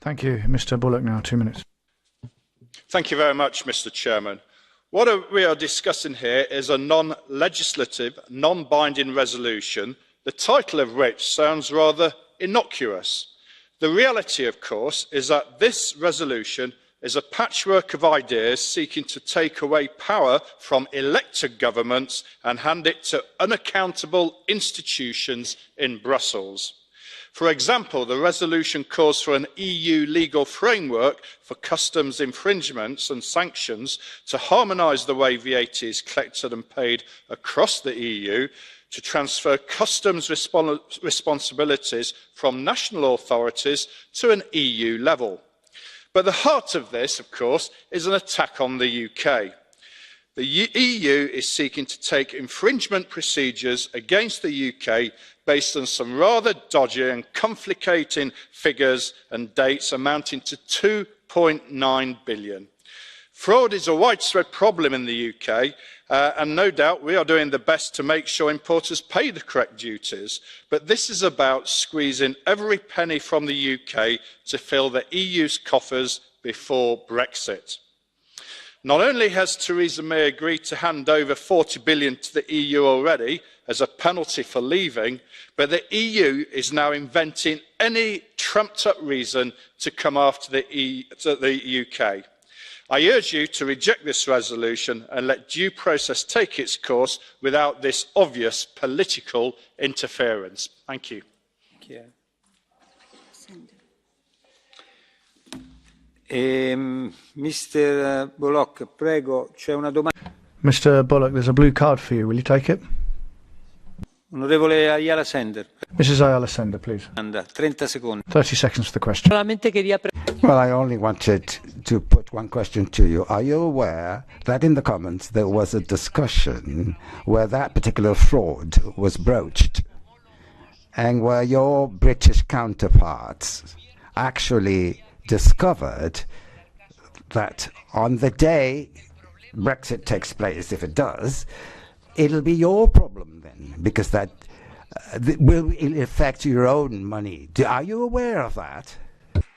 Thank you. Mr. Bullock now, 2 minutes. Thank you very much, Mr. Chairman. What we are discussing here is a non-legislative, non-binding resolution, the title of which sounds rather innocuous. The reality, of course, is that this resolution is a patchwork of ideas seeking to take away power from elected governments and hand it to unaccountable institutions in Brussels. For example, the resolution calls for an EU legal framework for customs infringements and sanctions to harmonise the way VAT is collected and paid across the EU, to transfer customs responsibilities from national authorities to an EU level. But the heart of this, of course, is an attack on the UK. The EU is seeking to take infringement procedures against the UK based on some rather dodgy and conflicting figures and dates amounting to 2.9 billion. Fraud is a widespread problem in the UK, and no doubt we are doing the best to make sure importers pay the correct duties. But this is about squeezing every penny from the UK to fill the EU's coffers before Brexit. Not only has Theresa May agreed to hand over 40 billion to the EU already as a penalty for leaving, but the EU is now inventing any trumped-up reason to come after the UK. I urge you to reject this resolution and let due process take its course without this obvious political interference. Thank you. Mr. Bullock, prego, c'è una domanda. Mr. Bullock, there's a blue card for you. Will you take it? Onorevole Ayala Sender. Mrs. Ayala Sender, please. 30 secondi. 30 seconds for the question. Well, I only wanted to put one question to you. Are you aware that in the comments there was a discussion where that particular fraud was broached and where your British counterparts actually discovered that on the day Brexit takes place, if it does, it'll be your problem then, because that will affect your own money. Are you aware of that?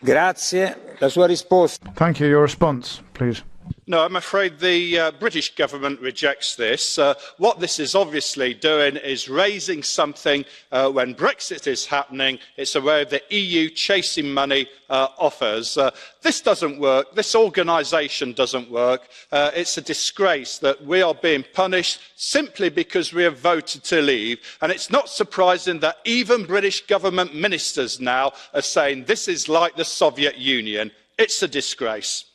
Grazie. La sua risposta. Thank you. Your response, please. No, I'm afraid the British government rejects this. What this is obviously doing is raising something when Brexit is happening. It's a way of the EU chasing money offers. This doesn't work. This organisation doesn't work. It's a disgrace that we are being punished simply because we have voted to leave. And it's not surprising that even British government ministers now are saying this is like the Soviet Union. It's a disgrace.